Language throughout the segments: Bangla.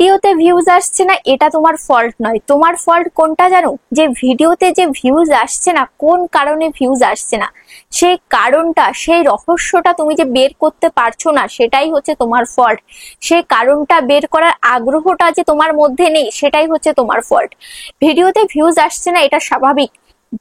ভিডিওতে ভিউজ আসছে না এটা তোমার ফল্ট নয়, তোমার ফল্ট কোনটা জানো? যে ভিডিওতে যে ভিউজ আসছে না, কোন কারণে ভিউজ আসছে না সেই কারণটা, সেই রহস্যটা তুমি যে বের করতে পারছো না সেটাই হচ্ছে তোমার ফল্ট। সেই কারণটা বের করার আগ্রহটা যে তোমার মধ্যে নেই সেটাই হচ্ছে তোমার ফল্ট। ভিডিওতে ভিউজ আসছে না এটা স্বাভাবিক।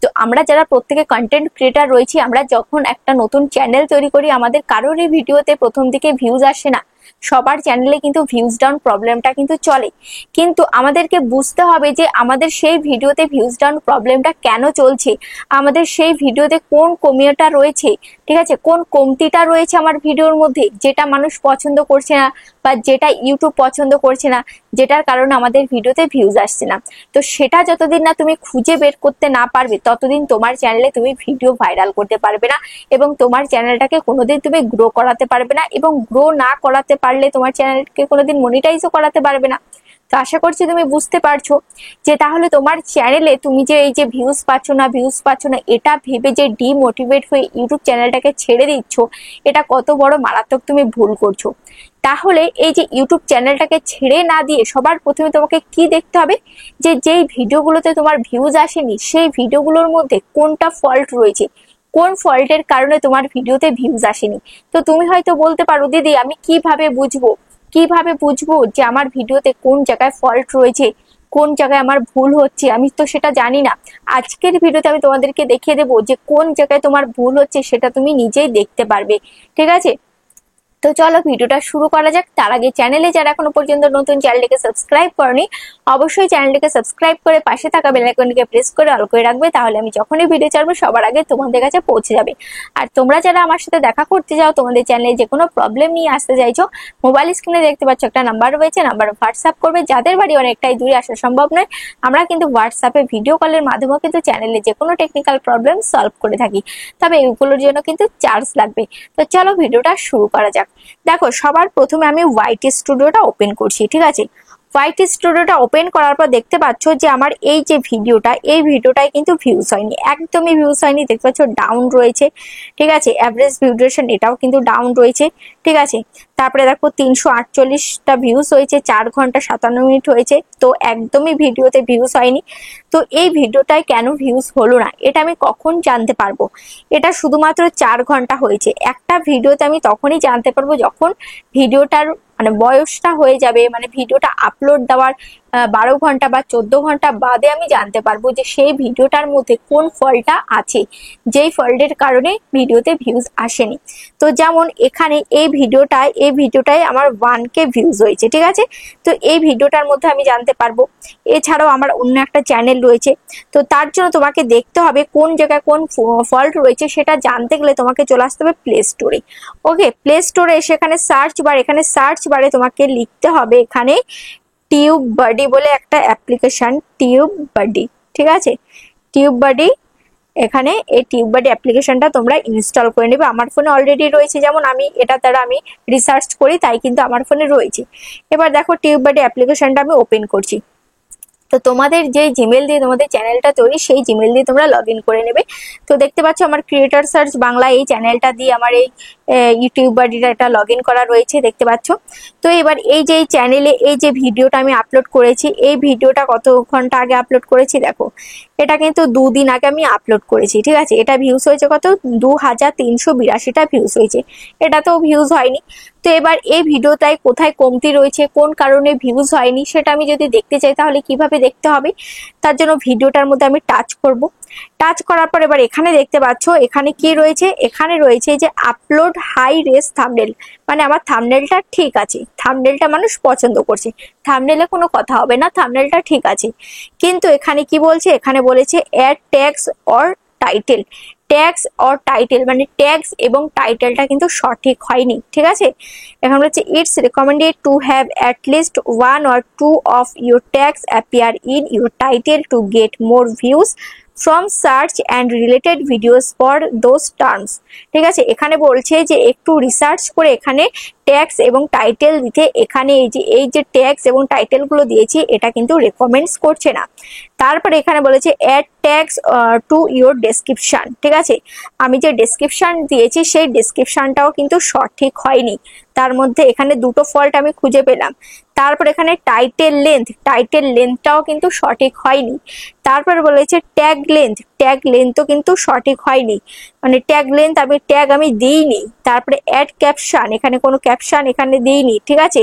তো আমরা যারা প্রত্যেকে কন্টেন্ট ক্রিয়েটার রয়েছি, আমরা যখন একটা নতুন চ্যানেল তৈরি করি আমাদের কারোরই ভিডিওতে প্রথম দিকে ভিউজ আসে না, সবার চ্যানেলে কিন্তু ভিউজ ডাউন প্রবলেমটা কিন্তু চলে। কিন্তু আমাদেরকে বুঝতে হবে যে আমাদের সেই ভিডিওতে ভিউজ ডাউন প্রবলেমটা কেন চলছে, আমাদের সেই ভিডিওতে কোন কমিটা রয়েছে, ঠিক আছে, কোন কমতিটা রয়েছে আমার ভিডিওর মধ্যে যেটা মানুষ পছন্দ করছে না বা যেটা ইউটিউব পছন্দ করছে না, যেটার কারণে আমাদের ভিডিওতে ভিউজ আসছে না। তো সেটা যতদিন না তুমি খুঁজে বের করতে না পারবে ততদিন তোমার চ্যানেলে তুমি ভিডিও ভাইরাল করতে পারবে না এবং তোমার চ্যানেলটাকে কোনোদিন তুমি গ্রো করাতে পারবে না, এবং গ্রো না করাতে পারলে তোমার চ্যানেলকে কোনোদিন মনিটাইজও করাতে পারবে না। তো আশা করছি তুমি বুঝতে পারছো যে তাহলে তোমার চ্যানেলে তুমি যে এই যে ভিউজ পাচ্ছ না এটা ভেবে যে ডিমোটিভেট হয়ে ইউটিউব চ্যানেলটাকে ছেড়ে দিচ্ছ, এটা কত বড় মারাত্মক তুমি ভুল করছো। তাহলে এই যে ইউটিউব চ্যানেলটাকে ছেড়ে না দিয়ে সবার প্রথমে তোমাকে কি দেখতে হবে, যে যেই ভিডিওগুলোতে তোমার ভিউজ আসেনি সেই ভিডিওগুলোর মধ্যে কোনটা ফল্ট রয়েছে, কোন ফল্টের কারণে তোমার ভিডিওতে ভিউজ আসেনি। তো তুমি হয়তো বলতে পারো দিদি আমি কিভাবে বুঝবো যে আমার ভিডিওতে কোন জায়গায় ফল্ট রয়েছে, কোন জায়গায় আমার ভুল হচ্ছে, আমি তো সেটা জানি না। আজকের ভিডিওতে আমি তোমাদেরকে দেখিয়ে দেবো যে কোন জায়গায় তোমার ভুল হচ্ছে সেটা তুমি নিজেই দেখতে পারবে, ঠিক আছে। তো চলো ভিডিওটা শুরু করা যাক। তার আগে চ্যানেলে যারা এখনো পর্যন্ত নতুন, চ্যানেলটিকে সাবস্ক্রাইব করনি অবশ্যই চ্যানেলটিকে সাবস্ক্রাইব করে পাশে থাকা বেল আইকনটিকে প্রেস করে অল করে রাখবে, তাহলে আমি যখনই ভিডিও ছাড়বো সবার আগে তোমাদের কাছে পৌঁছে যাবে। আর তোমরা যারা আমার সাথে দেখা করতে যাও, তোমাদের চ্যানেলে যে কোনো প্রবলেম নিয়ে আসতে চাইছো, মোবাইল স্ক্রিনে দেখতে পাচ্ছ একটা নাম্বার রয়েছে, নাম্বারে হোয়াটসঅ্যাপ করবে। যাদের বাড়ি অনেকটাই দূরে আসা সম্ভব নয়, আমরা কিন্তু হোয়াটসঅ্যাপে ভিডিও কলের মাধ্যমে কিন্তু চ্যানেলে যে কোনো টেকনিক্যাল প্রবলেম সলভ করে থাকি, তবে এগুলোর জন্য কিন্তু চার্জ লাগবে। তো চলো ভিডিওটা শুরু করা যাক। দেখো সবার প্রথমে আমি ওয়াইটি স্টুডিওটা ওপেন করছি, ঠিক আছে। ওয়াইটি স্টুডিওটা ওপেন করার পর দেখতে পাচ্ছ যে আমার এই যে এই ভিডিওটাই কিন্তু ভিউজ হয়নি, একদমই ভিউজ হয়নি। দেখতে পাচ্ছ ডাউন রয়েছে, ঠিক আছে। অ্যাভারেজ ভিউ ডিউরেশন এটাও কিন্তু ডাউন রয়েছে, ঠিক আছে। তারপরে দেখো 348টা ভিউজ হয়েছে, 4 ঘন্টা 57 মিনিট হয়েছে, তো একদমই ভিডিওতে ভিউজ হয়নি। তো এই ভিডিওটায় কেন ভিউজ হলো না এটা আমি কখন জানতে পারবো? এটা শুধুমাত্র 4 ঘন্টা হয়েছে। একটা ভিডিওতে আমি তখনই জানতে পারবো যখন ভিডিওটার মানে বয়সটা হয়ে যাবে, মানে ভিডিওটা আপলোড দেওয়ার 12 ঘন্টা বা 14 ঘন্টা বাদে আমি জানতে পারবো যে সেই ভিডিওটার মধ্যে কোন ফল্টটা আছে, যেই ফল্টের কারণে ভিডিওতে ভিউজ আসেনি। তো যেমন এখানে এই ভিডিওটায় আমার 1K ভিউজ হয়েছে, ঠিক আছে। তো এই ভিডিওটার মধ্যে আমি জানতে পারবো। এছাড়াও আমার অন্য একটা চ্যানেল রয়েছে, তো তার জন্য তোমাকে দেখতে হবে কোন জায়গায় কোন ফল্ট রয়েছে। সেটা জানতে গেলে তোমাকে চলে আসতে হবে প্লে স্টোরে। ওকে, প্লে স্টোরে এসে এখানে সার্চ বারে তোমাকে লিখতে হবে এখানে টিউব বাডি বলে একটা অ্যাপ্লিকেশন, টিউব বাডি, ঠিক আছে। টিউব বাডি, এখানে এই টিউব বাডি অ্যাপ্লিকেশনটা তোমরা ইনস্টল করে নেবে। আমার ফোনে অলরেডি রয়েছে, যেমন আমি এটা দ্বারা আমি রিসার্চ করি তাই কিন্তু আমার ফোনে রয়েছে। এবার দেখো টিউব বাডি অ্যাপ্লিকেশনটা আমি ওপেন করছি। তো তোমাদের যে জিমেল দিয়ে তোমাদের চ্যানেলটা তৈরি সেই জিমেল দিয়ে তোমরা লগ ইন করে নেবে। তো দেখতে পাচ্ছ আমার ক্রিয়েটর সার্চ বাংলা এই চ্যানেলটা দিয়ে আমার এই ইউটিউব বাড়িটা এটা লগ ইন করা রয়েছে, দেখতে পাচ্ছ। তো এবার এই যে চ্যানেলে এই যে ভিডিওটা আমি আপলোড করেছি, এই ভিডিওটা কত ঘন্টা আগে আপলোড করেছি দেখো, এটা কিন্তু 2 দিন আগে আমি আপলোড করেছি, ঠিক আছে। এটা ভিউজ হয়েছে কত, 2382টা ভিউজ হয়েছে, এটা তো ভিউজ হয়নি। তো এবার এই ভিডিওটায় কোথায় কমতি রয়েছে, কোন কারণে ভিউজ হয়নি সেটা আমি যদি দেখতে চাই তাহলে কিভাবে দেখতে হবে? তার জন্য ভিডিওটার মধ্যে আমি টাচ করব। টাচ করার পর এবার এখানে দেখতে পাচ্ছ এখানে কি রয়েছে, এখানে রয়েছে যে আপলোড হাই রেস থাম্বনেল, মানে আমার থাম্বনেলটা ঠিক আছে, থাম্বনেলটা মানুষ পছন্দ করছে, থাম্বনেলে কোনো কথা হবে না, থাম্বনেলটা ঠিক আছে। কিন্তু এখানে কি বলছে, এখানে বলেছে add tags or title. Tags or title মানে ট্যাগস এবং টাইটেলটা কিন্তু সঠিক হয়নি, ঠিক আছে। এখন হচ্ছে it's recommended to have at least 1 or 2 of your tags appear in your title to get more views from search and related videos for those terms, ঠিক আছে। এখানে বলছে যে একটু রিসার্চ করে এখানে ট্যাগস এবং টাইটেল দিতে, এখানে এই যে ট্যাগস এবং টাইটেল গুলো দিয়েছি এটা কিন্তু রেকমেন্ডস করছে না। তারপরে এখানে বলেছে add tags to your description, ঠিক আছে। আমি যে ডেসক্রিপশন দিয়েছি সেই ডেসক্রিপশনটাও কিন্তু সঠিক হয়নি, তার মধ্যে এখানে দুটো ফল্ট আমি খুঁজে পেলাম। তারপর এখানে টাইটেল লেন্থটাও কিন্তু সঠিক হয়নি। তারপর বলেছে ট্যাগ লেন্থও কিন্তু সঠিক হয়নি, মানে ট্যাগ আমি দিইনি। তারপরে অ্যাড ক্যাপশন, এখানে কোনো ক্যাপশন এখানে দিইনি, ঠিক আছে।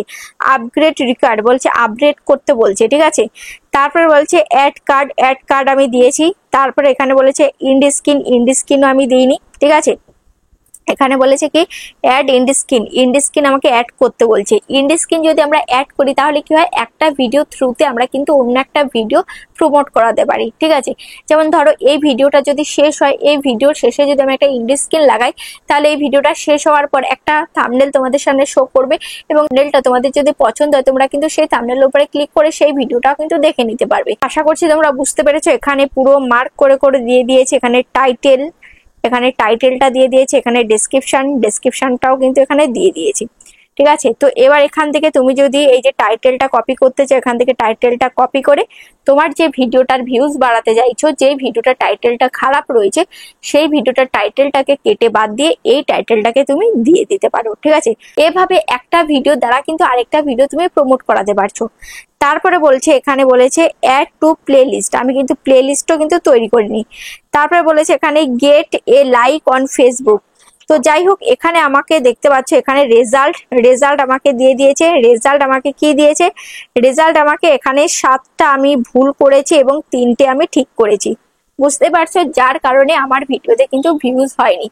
আপগ্রেড রিকার্ড বলছে, আপগ্রেড করতে বলছে, ঠিক আছে। তারপরে বলছে অ্যাড কার্ড আমি দিয়েছি। তারপরে এখানে বলেছে ইন্ড স্ক্রিনও আমি দিইনি, ঠিক আছে। এখানে বলেছে কি অ্যাড ইন্ড স্ক্রিন আমাকে অ্যাড করতে বলছে। ইন্ড স্ক্রিন যদি আমরা অ্যাড করি তাহলে কি হয়, একটা ভিডিও থ্রুতে আমরা কিন্তু অন্য একটা ভিডিও প্রমোট করাতে পারি, ঠিক আছে। যেমন ধরো এই ভিডিওটা যদি শেষ হয়, এই ভিডিওর শেষে যদি আমি একটা ইন্ড স্ক্রিন লাগাই, তাহলে এই ভিডিওটা শেষ হওয়ার পর একটা থাম্বনেল তোমাদের সামনে শো করবে, এবং থাম্বনেলটা তোমাদের যদি পছন্দ হয় তোমরা কিন্তু সেই থাম্বনেলের উপরে ক্লিক করে সেই ভিডিওটাও কিন্তু দেখে নিতে পারবে। আশা করছি তোমরা বুঝতে পেরেছো। এখানে পুরো মার্ক করে দিয়ে দিয়েছে। এখানে টাইটেলটা দিয়ে দিয়েছে, এখানে ডেসক্রিপশনটাও কিন্তু এখানে দিয়ে দিয়েছি, ঠিক আছে। তো এবার এখান থেকে তুমি যদি এই যে টাইটেলটা কপি করতে চাও, এখান থেকে টাইটেলটা কপি করে তোমার যে ভিডিওটার ভিউজ বাড়াতে চাইছো, যে ভিডিওটার টাইটেলটা খারাপ রয়েছে, সেই ভিডিওটার টাইটেলটাকে কেটে বাদ দিয়ে এই টাইটেলটাকে তুমি দিয়ে দিতে পারো, ঠিক আছে। এভাবে একটা ভিডিও দ্বারা কিন্তু আরেকটা ভিডিও তুমি প্রমোট করাতে পারছো। তারপরে বলছে, এখানে বলেছে অ্যাড টু প্লে লিস্ট, আমি কিন্তু প্লে লিস্টও কিন্তু তৈরি করিনি। তারপরে বলেছে এখানে gate A like on Facebook. তো যাই হোক, এখানে আমাকে দেখতে পাচ্ছ এখানে রেজাল্ট আমাকে দিয়ে দিয়েছে। রেজাল্ট আমাকে কি দিয়েছে, রেজাল্ট আমাকে এখানে 7টা আমি ভুল করেছি এবং 3টে আমি ঠিক করেছি, বুঝতে পারছো, যার কারণে আমার ভিডিওতে কিন্তু ভিউজ হয়নি,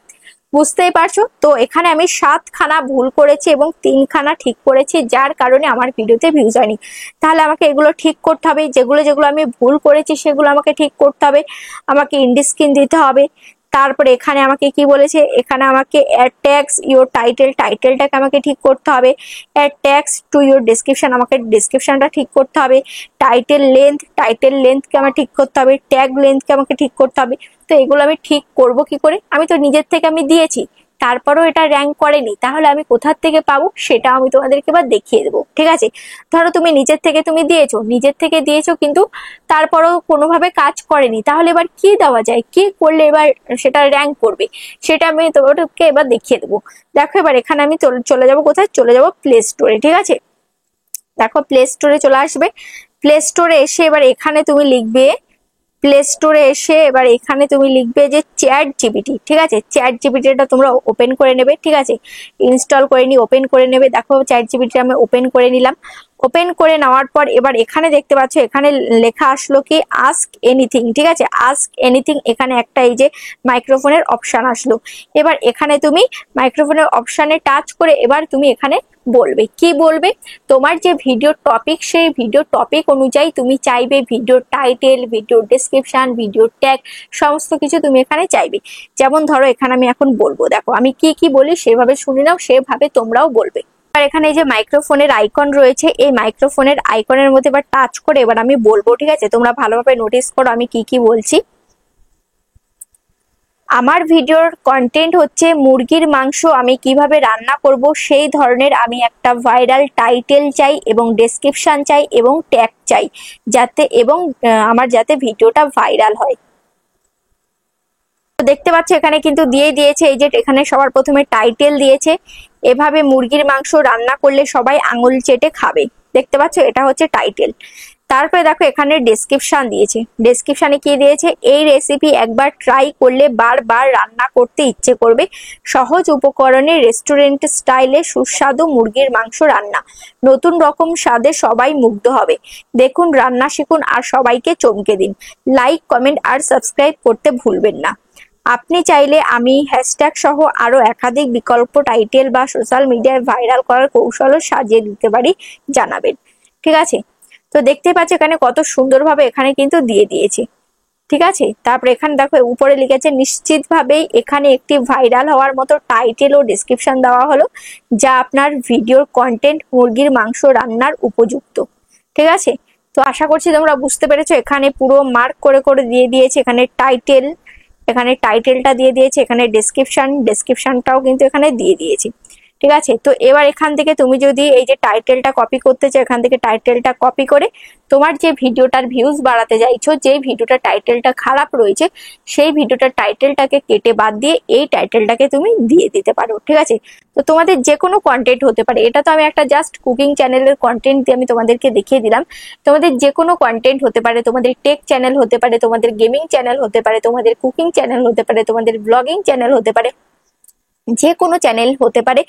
বুঝতেই পারছো। তো এখানে আমি 7খানা ভুল করেছি এবং 3খানা ঠিক করেছি, যার কারণে আমার ভিডিওতে ভিউজ হয়নি। তাহলে আমাকে এগুলো ঠিক করতে হবে, যেগুলো আমি ভুল করেছি সেগুলো আমাকে ঠিক করতে হবে, আমাকে ইন্ড স্ক্রিন দিতে হবে। তারপরে এখানে আমাকে কি বলেছে, এখানে আমাকে অ্যাড ট্যাগস ইউর টাইটেলটাকে আমাকে ঠিক করতে হবে। Add tags to your description, আমাকে ডেসক্রিপশনটা ঠিক করতে হবে। টাইটেল লেন্থকে আমার ঠিক করতে হবে। ট্যাগ লেন্থকে আমাকে ঠিক করতে হবে। তো এগুলো আমি ঠিক করব কি করে, আমি তো নিজের থেকে আমি দিয়েছি, তারপরেও এটা র্যাঙ্ক করেনি, তাহলে আমি কোথা থেকে পাবো সেটা আমি তোমাদেরকে এবার দেখিয়ে দেবো, ঠিক আছে। ধরো তুমি নিজের থেকে দিয়েছো কিন্তু তারপরেও কোনোভাবে কাজ করেনি, তাহলে এবার কি দেওয়া যায়, কি করলে এবার সেটা র্যাঙ্ক করবে, সেটা আমি তোমাদেরকে এবার দেখিয়ে দেবো। দেখো এবার এখানে আমি চলে যাব কোথায়, চলে যাব প্লে স্টোরে, ঠিক আছে। দেখো প্লে স্টোরে চলে আসবে। প্লে স্টোরে এসে এবার এখানে তুমি লিখবে, যে চ্যাট জিপিটি, ঠিক আছে। চ্যাট জিপিটিটা তোমরা ওপেন করে নেবে, ঠিক আছে, ইনস্টল করে নি ওপেন করে নেবে। দেখো চ্যাট জিপিটি আমি ওপেন করে নিলাম। ওপেন করে নেওয়ার পর এবার এখানে দেখতে পাচ্ছ এখানে লেখা আসলো কি আস্ক এনিথিং, ঠিক আছে। আস্ক এনিথিং, এখানে একটা এই যে মাইক্রোফোনের অপশন আসলো। এবার এখানে তুমি মাইক্রোফোনের অপশনে টাচ করে এবার তুমি এখানে বলবে, কি বলবে, তোমার যে ভিডিও টপিক, সেই ভিডিও টপিক অনুযায়ী তুমি চাইবে video title, video description, video tag, সমস্ত কিছু তুমি এখানে চাইবে। যেমন ধরো এখানে আমি এখন বলবো, দেখো আমি কি বলি সেভাবে শুনে নাও, সেভাবে তোমরাও বলবে। আর এখানে এই যে মাইক্রোফোনের আইকন রয়েছে, এই মাইক্রোফোনের আইকনের মধ্যে এবার টাচ করে এবার আমি বলবো, ঠিক আছে। তোমরা ভালোভাবে নোটিস করো আমি কি বলছি। আমার ভিডিওর কন্টেন্ট হচ্ছে মুরগির মাংস আমি কিভাবে রান্না করব সেই ধরনের আমি একটা ভাইরাল টাইটেল চাই এবং ডেসক্রিপশন চাই এবং ট্যাগ চাই, আমার যাতে ভিডিওটা ভাইরাল হয়। তো দেখতে পাচ্ছ এখানে কিন্তু দিয়ে দিয়েছে, এই যে এখানে সবার প্রথমে টাইটেল দিয়েছে, এভাবে মুরগির মাংস রান্না করলে সবাই আঙুল চেটে খাবে, দেখতে পাচ্ছ এটা হচ্ছে টাইটেল। তারপরে দেখো এখানে ডেসক্রিপশন দিয়েছে, ডেসক্রিপশনে কি দিয়েছে, এই রেসিপি একবার ট্রাই করলে বারবার রান্না করতে ইচ্ছে করবে, সহজ উপকরণে রেস্টুরেন্ট স্টাইলে সুস্বাদু মুরগির মাংস রান্না, নতুন রকম স্বাদে সবাই মুগ্ধ হবে, দেখুন রান্না শিখুন আর সবাইকে চমকে দিন, লাইক কমেন্ট আর সাবস্ক্রাইব করতে ভুলবেন না। আপনি চাইলে আমি হ্যাশট্যাগ সহ আরো একাধিক বিকল্প টাইটেল বা সোশ্যাল মিডিয়ায় ভাইরাল করার কৌশলও সাজিয়ে দিতে পারি, জানাবেন, ঠিক আছে। তো দেখতে পাচ্ছ এখানে কত সুন্দরভাবে এখানে কিন্তু দিয়ে দিয়েছে, ঠিক আছে। তারপরে এখানে দেখো উপরে লিখেছে নিশ্চিতভাবেই এখানে একটি ভাইরাল হওয়ার মতো টাইটেল ও ডেসক্রিপশন দেওয়া হলো, যা আপনার ভিডিওর কন্টেন্ট মুরগির মাংস রান্নার উপযুক্ত, ঠিক আছে। তো আশা করছি তোমরা বুঝতে পেরেছো। এখানে পুরো মার্ক করে দিয়ে দিয়েছে, এখানে টাইটেলটা দিয়ে দিয়েছে, এখানে ডেসক্রিপশনটাও কিন্তু এখানে দিয়ে দিয়েছি, ঠিক আছে। তো এবার এখান থেকে তুমি যদি এই যে টাইটেলটা কপি করতে চাও, এখান থেকে টাইটেলটা কপি করে তোমার যে ভিডিওটার ভিউজ বাড়াতে চাইছো, যে ভিডিওটার টাইটেলটা খারাপ রয়েছে সেই ভিডিওটার টাইটেলটাকে কেটে বাদ দিয়ে এই টাইটেলটাকে তুমি দিয়ে দিতে পারো। ঠিক আছে। তো তোমাদের যে কোনো কন্টেন্ট হতে পারে, এটা তো আমি একটা জাস্ট কুকিং চ্যানেলের কন্টেন্ট দিয়ে আমি তোমাদেরকে দেখিয়ে দিলাম। তোমাদের যে কোনো কন্টেন্ট হতে পারে, তোমাদের টেক চ্যানেল হতে পারে, তোমাদের গেমিং চ্যানেল হতে পারে, তোমাদের কুকিং চ্যানেল হতে পারে, তোমাদের ব্লগিং চ্যানেল হতে পারে, যে কোনো চ্যানেল হতে পারে।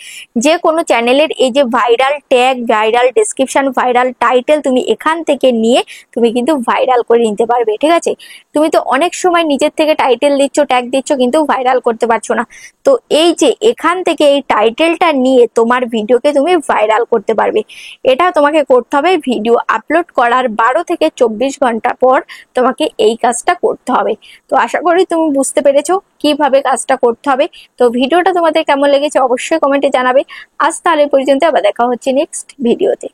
যে কোনো চ্যানেলের এই যে viral tag, viral description, viral title তুমি এখান থেকে নিয়ে তুমি কিন্তু ভাইরাল করে নিতে পারবে। ঠিক আছে। তুমি তো অনেক সময় নিজের থেকে টাইটেল দিচ্ছ, ট্যাগ দিচ্ছ, কিন্তু ভাইরাল করতে পারছো না। তো এই যে এখান থেকে এই টাইটেলটা নিয়ে তোমার ভিডিওকে তুমি ভাইরাল করতে পারবে। এটা তোমাকে করতে হবে ভিডিও আপলোড করার 12 থেকে 24 ঘন্টা পর তোমাকে এই কাজটা করতে হবে। তো আশা করি তুমি বুঝতে পেরেছো কিভাবে কাজটা করতে হবে। তো ভিডিওটা তোমাদের কেমন লেগেছে অবশ্যই কমেন্টে জানাবে। আজ তাহলে পর্যন্ত, আবার দেখা হচ্ছে নেক্সট ভিডিওতে।